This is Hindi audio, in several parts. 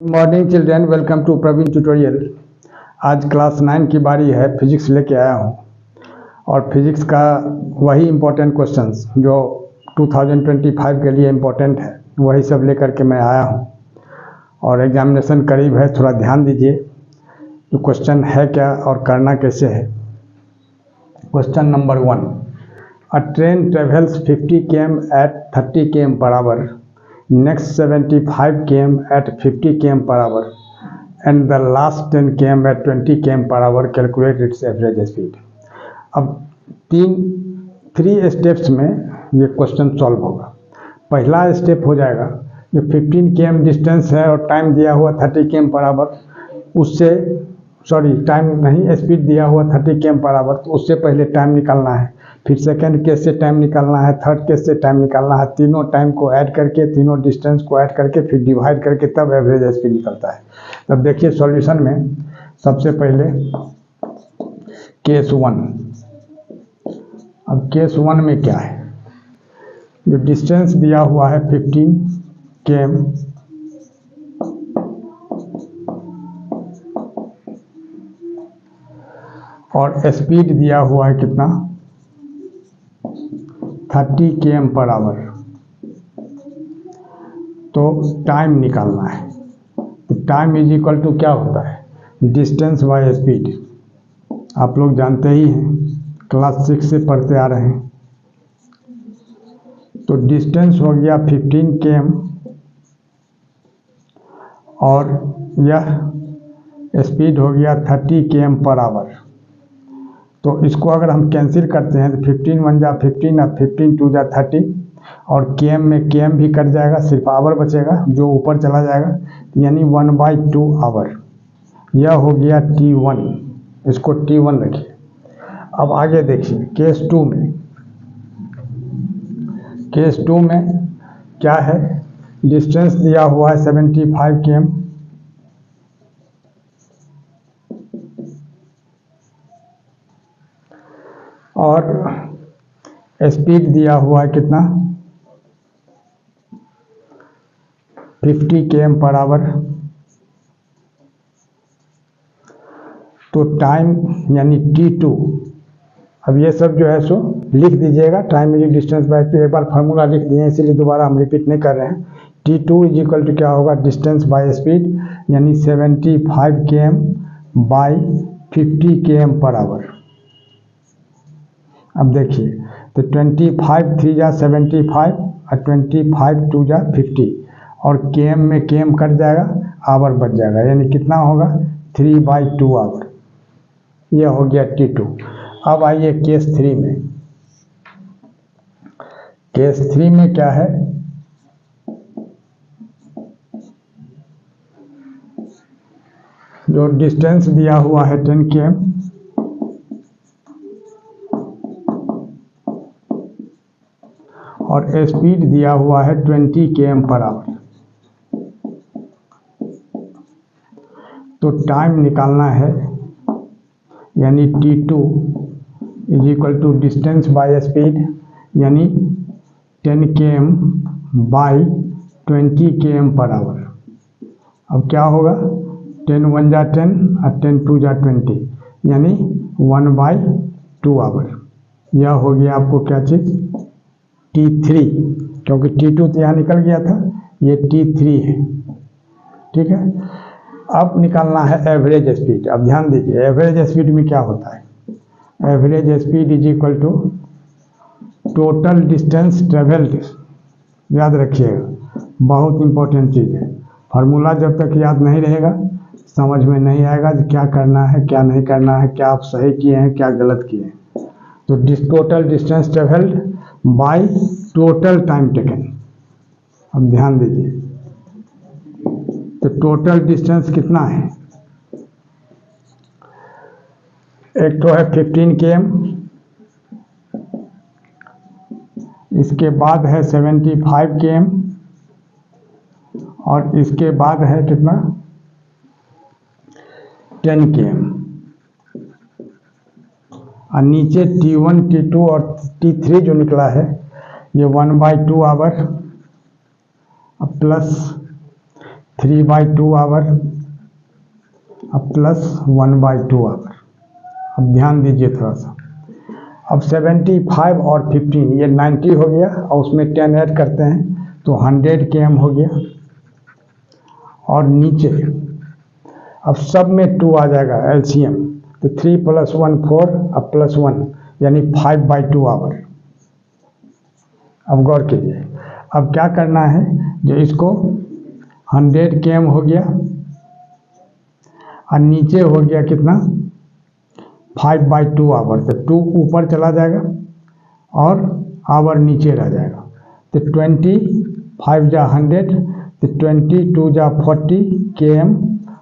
Morning children, welcome to Praveen tutorial. आज क्लास 9 की बारी है। फिजिक्स लेके आया हूँ और फिजिक्स का वही इम्पोर्टेंट क्वेश्चंस जो 2025 के लिए इम्पोर्टेंट है, वही सब लेकर के मैं आया हूँ। और एग्जामिनेशन करीब है, थोड़ा ध्यान दीजिए कि क्वेश्चन है क्या और करना कैसे है। Question number 1, a train travels 50 km at 30 km per hour, next 75 km at 50 km per hour, and the last 10 km at 20 km per hour. Calculate its average speed. अब थ्री स्टेप्स में ये क्वेश्चन सॉल्व होगा। पहला स्टेप हो जाएगा जो 15 km डिस्टेंस है और टाइम दिया हुआ 30 km पर आवर, उससे टाइम नहीं, स्पीड दिया हुआ 30 km पर आवर, तो उससे पहले टाइम निकालना है। फिर सेकंड केस से टाइम निकालना है, थर्ड केस से टाइम निकालना है। तीनों टाइम को ऐड करके, तीनों डिस्टेंस को ऐड करके, फिर डिवाइड करके तब एवरेज स्पीड निकलता है। तब देखिए सॉल्यूशन में सबसे पहले केस 1। अब केस 1 में क्या है, जो डिस्टेंस दिया हुआ है 15 km और स्पीड दिया हुआ है कितना, 30 km पर आवर, तो टाइम निकालना है। तो टाइम इज इक्वल टू क्या होता है, डिस्टेंस बाय स्पीड। आप लोग जानते ही हैं, क्लास 6 से पढ़ते आ रहे हैं। तो डिस्टेंस हो गया 15 km और यह स्पीड हो गया 30 km पर आवर। तो इसको अगर हम कैंसिल करते हैं तो 15 1 जा 15 और 15 2 जा 30, और km में km भी कट जाएगा, सिर्फ आवर बचेगा जो ऊपर चला जाएगा, यानी 1/2 आवर। यह हो गया T1, इसको T1 रखिए। अब आगे देखिए केस 2 में। केस 2 में क्या है, डिस्टेंस दिया हुआ है 75 km और स्पीड दिया हुआ है कितना, 50 km पर आवर। तो टाइम यानी T2, अब ये सब जो है सो लिख दीजिएगा, time is distance by speed. एक बार फार्मूला लिख दिए, इसीलिए दोबारा हम रिपीट नहीं कर रहे हैं। T2 इज इक्वल टू क्या होगा, डिस्टेंस बाय स्पीड, यानी 75 km by 50 km per hour. अब देखिए तो 25 3 जा 75 और 25 2 जा 50, और km में km कट जाएगा, आवर बच जाएगा, यानी कितना होगा 3/2 आवर। यह हो गया T2। अब आइए केस 3 में। केस 3 में क्या है, जो डिस्टेंस दिया हुआ है 10 km और स्पीड दिया हुआ है 20 km पर आवर। तो टाइम निकालना है, यानी T2 is equal to distance by speed, यानी 10 km by 20 km per hour. अब क्या होगा, 10 1 जा 10 और 10 2 जा 20, यानी 1/2 आवर। यह हो गया आपको क्या चीज़, T3, क्योंकि T2 तो यहाँ निकल गया था, ये T3 है। ठीक है, अब निकालना है एवरेज स्पीड। अब ध्यान दीजिए, एवरेज स्पीड में क्या होता है, average speed is equal to total distance travelled. याद रखिएगा, बहुत इंपॉर्टेंट चीज़ है। फार्मूला जब तक याद नहीं रहेगा, समझ में नहीं आएगा कि क्या करना है क्या नहीं करना है, क्या आप सही किए हैं क्या गलत किए हैं। तो total distance travelled by total time taken. अब ध्यान दीजिए, तो टोटल डिस्टेंस कितना है, एक तो है 15 km, इसके बाद है 75 km और इसके बाद है कितना, 10 km, और नीचे T1 T2 और T3 जो निकला है ये 1/2 आवर प्लस 3/2 आवर अब प्लस 1/2 आवर। अब ध्यान दीजिए थोड़ा सा, अब 75 और 15 ये 90 हो गया और उसमें 10 ऐड करते हैं तो 100 km हो गया। और नीचे अब सब में 2 आ जाएगा एलसीएम, तो 3 + 1 4 अब +1 यानी 5/2 आवर। अब गौर कीजिए, अब क्या करना है, जो इसको 100 km हो गया और नीचे हो गया कितना 5/2 आवर, तो 2 ऊपर चला जाएगा और आवर नीचे रह जाएगा। तो 25 जा 100 तो 22 जा 40 km,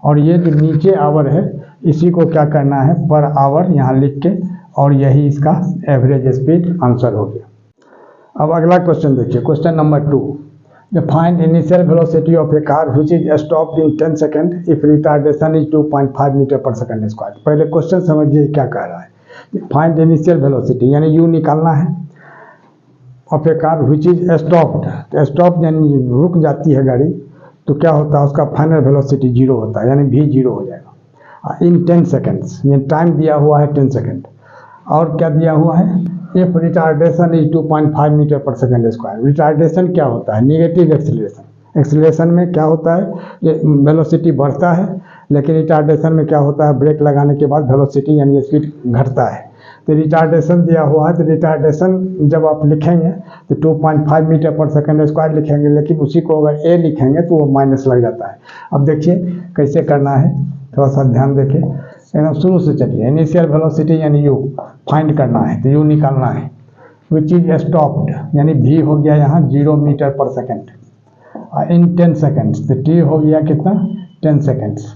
और ये जो नीचे आवर है इसी को क्या करना है पर आवर यहाँ लिख के, और यही इसका एवरेज स्पीड आंसर हो गया। अब अगला क्वेश्चन देखिए, question number 2, find initial velocity of a car which is stopped in 10 second if retardation is 2.5 metre per second square. पहले क्वेश्चन समझिए क्या कह रहा है। फाइंड इनिशियल वेलोसिटी यानी यू निकालना है of a car which is stopped, तो स्टॉप यानी रुक जाती है गाड़ी, तो क्या होता है उसका फाइनल वेलोसिटी 0 होता है, यानी भी 0 हो जाएगा इन 10 सेकेंड्स। ये टाइम दिया हुआ है 10 सेकेंड, और क्या दिया हुआ है if retardation is 2.5 metre per second square. Retardation क्या होता है, निगेटिव एक्सीलरेशन। एक्सीलरेशन में क्या होता है, ये वेलोसिटी बढ़ता है, लेकिन रिटार्डेशन में क्या होता है ब्रेक लगाने के बाद वेलोसिटी यानी स्पीड घटता है। तो रिटार्डेशन दिया हुआ है, तो रिटार्डेशन जब आप लिखेंगे तो 2.5 मीटर पर सेकंड स्क्वायर लिखेंगे, लेकिन उसी को अगर ए लिखेंगे तो वो माइनस लग जाता है। अब देखिए कैसे करना है, थोड़ा सा ध्यान देखें, एकदम शुरू से चलिए। इनिशियल वेलोसिटी यानी यू फाइंड करना है, तो यू निकालना है विच इज स्टॉप्ड यानी भी हो गया यहाँ 0 मीटर पर सेकेंड इन 10 सेकेंड्स, तो टी हो गया कितना 10 सेकेंड्स।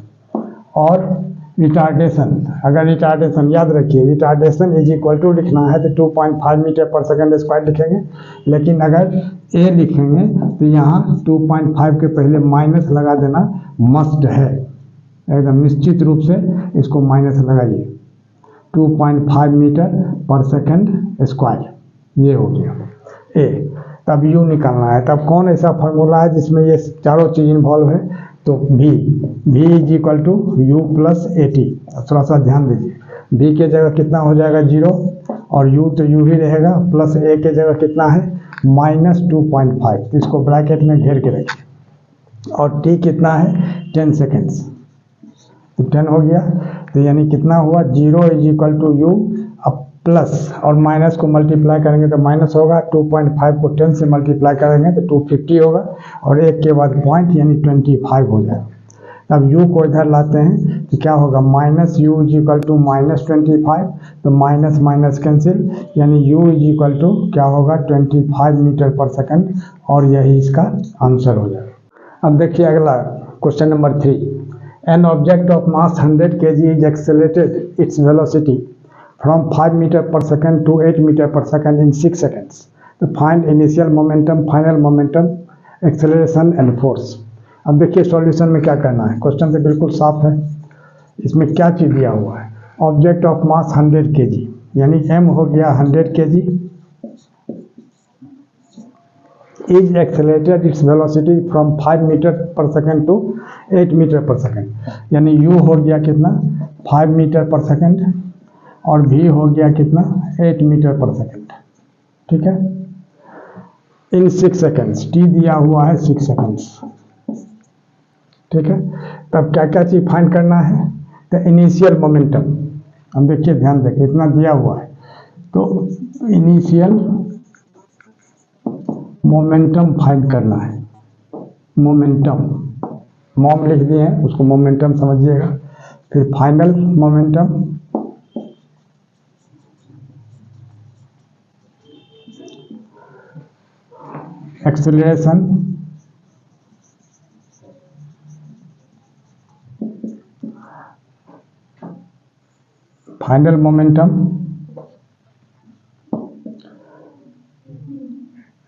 और रिटार्डेशन, अगर रिटार्डेशन याद रखिए, रिटार्डेशन इज इक्वल टू लिखना है तो 2.5 मीटर पर सेकंड स्क्वायर लिखेंगे, लेकिन अगर ए लिखेंगे तो यहाँ 2.5 के पहले माइनस लगा देना मस्ट है, एकदम निश्चित रूप से इसको माइनस लगाइए। 2.5 मीटर पर सेकंड स्क्वायर ये हो गया ए। तब यू निकालना है, तब कौन ऐसा फार्मूला है जिसमें ये चारों चीज़ इन्वॉल्व है, तो v is equal to u plus a t. थोड़ा सा ध्यान दीजिए, v के जगह कितना हो जाएगा 0, और u तो u ही रहेगा, प्लस a के जगह कितना है -2.5, तो इसको ब्रैकेट में घेर के रखिए। और t कितना है 10 सेकेंड्स, तो 10 हो गया, तो यानी कितना हुआ 0 इज इक्वल टू यू, अब प्लस और माइनस को मल्टीप्लाई करेंगे तो माइनस होगा, 2.5 को 10 से मल्टीप्लाई करेंगे तो 250 होगा, और एक के बाद पॉइंट यानी 25 हो जाएगा। अब u को इधर लाते हैं तो क्या होगा -u इज इक्वल टू -25, तो माइनस माइनस कैंसिल, यानी u इज इक्वल टू क्या होगा 25 मीटर पर सेकंड, और यही इसका आंसर हो जाएगा। अब देखिए अगला question number 3, an object of mass 100 kg is accelerated its velocity from 5 meter per second to 8 meter per second in 6 seconds. तो find initial momentum, final momentum, acceleration and force. अब देखिए सॉल्यूशन में क्या करना है, क्वेश्चन से बिल्कुल साफ है। इसमें क्या चीज़ दिया हुआ है, ऑब्जेक्ट ऑफ मास 100 kg यानी m हो गया 100 kg is accelerated its velocity from 5 metre पर सेकेंड टू 8 मीटर पर सेकेंड, यानी u हो गया कितना 5 मीटर पर सेकेंड, और v हो गया कितना 8 मीटर पर सेकेंड, ठीक है, इन 6 सेकेंड्स, t दिया हुआ है 6 सेकेंड्स, ठीक है। तब क्या क्या चीज़ फाइंड करना है, तो इनिशियल मोमेंटम, हम देखिए ध्यान देखिए इतना दिया हुआ है, तो इनिशियल मोमेंटम फाइंड करना है। मोमेंटम मोम लिख दिए हैं, उसको मोमेंटम समझिएगा। फिर final momentum, acceleration, final momentum,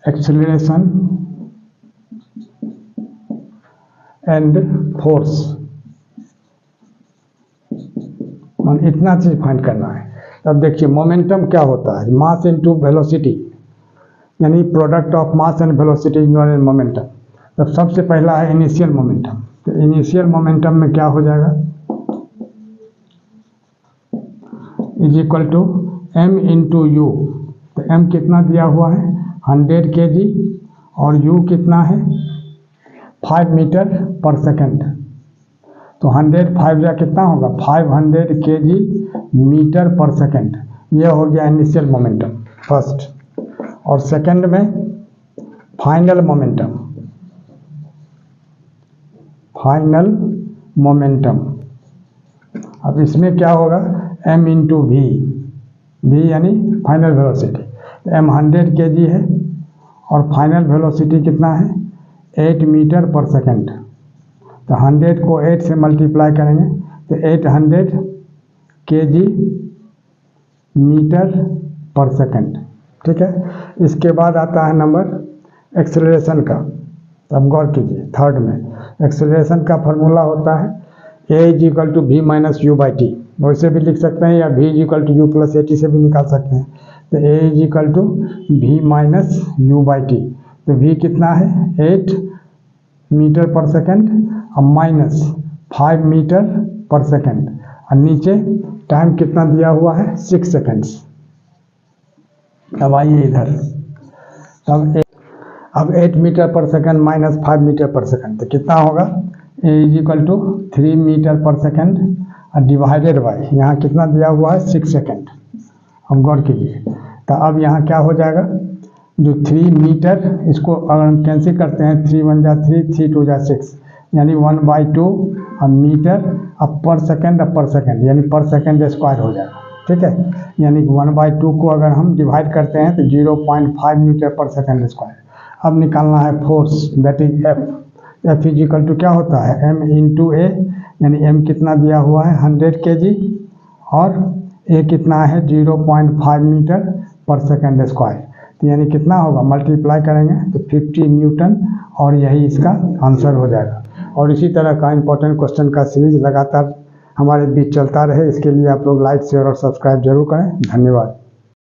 acceleration and force, इतना चीज फाइंड करना है। अब देखिए मोमेंटम क्या होता है, मास इनटू वेलोसिटी, यानी product of mass and velocity is known as momentum. तब सबसे पहला है इनिशियल मोमेंटम, तो इनिशियल मोमेंटम में क्या हो जाएगा, is equal to m into u. तो m कितना दिया हुआ है 100 kg और u कितना है 5 मीटर पर सेकेंड। तो 100 5 या कितना होगा 500 kg मीटर पर सेकेंड। ये हो गया इनिशियल मोमेंटम फर्स्ट। और सेकेंड में फाइनल मोमेंटम, फाइनल मोमेंटम। अब इसमें क्या होगा m इंटू वी, वी यानी फाइनल वेलोसिटी। m 100 kg है और फाइनल वेलोसिटी कितना है 8 मीटर पर सेकेंड। तो 100 को 8 से मल्टीप्लाई करेंगे तो 800 kg मीटर पर सेकेंड। ठीक है, इसके बाद आता है नंबर एक्सेलरेशन का। अब गौर कीजिए, थर्ड में एक्सेलरेशन का फॉर्मूला होता है a is equal to v minus u by t. वैसे भी लिख सकते हैं या v is equal to u plus a t से भी निकाल सकते हैं। तो a is equal to v minus u by t. तो v कितना है 8 मीटर पर सेकेंड और माइनस 5 मीटर पर सेकेंड और नीचे टाइम कितना दिया हुआ है 6 सेकेंड्स। अब आइए इधर, अब 8 मीटर पर सेकेंड माइनस 5 मीटर पर सेकेंड तो कितना होगा a is equal to 3 metre पर सेकेंड और डिवाइडेड बाई यहाँ कितना दिया हुआ है 6 सेकेंड। अब गौर कीजिए, तो अब यहाँ क्या हो जाएगा, जो 3 मीटर इसको अगर हम कैंसिल करते हैं 3 1 जा 3, 3 2 जा 6 यानी 1/2 और मीटर अब पर सेकेंड यानी पर सेकेंड स्क्वायर हो जाएगा। ठीक है, यानी 1/2 को अगर हम डिवाइड करते हैं तो 0.5 मीटर पर सेकेंड स्क्वायर। अब निकालना है force, that is F is equal to क्या होता है m इंटू ए, यानी m कितना दिया हुआ है 100 kg और a कितना है 0.5 मीटर पर सेकेंड स्क्वायर। तो यानी कितना होगा, मल्टीप्लाई करेंगे तो 50 न्यूटन और यही इसका आंसर हो जाएगा। और इसी तरह का इंपॉर्टेंट क्वेश्चन का सीरीज लगातार हमारे बीच चलता रहे, इसके लिए आप लोग लाइक शेयर और सब्सक्राइब जरूर करें। धन्यवाद।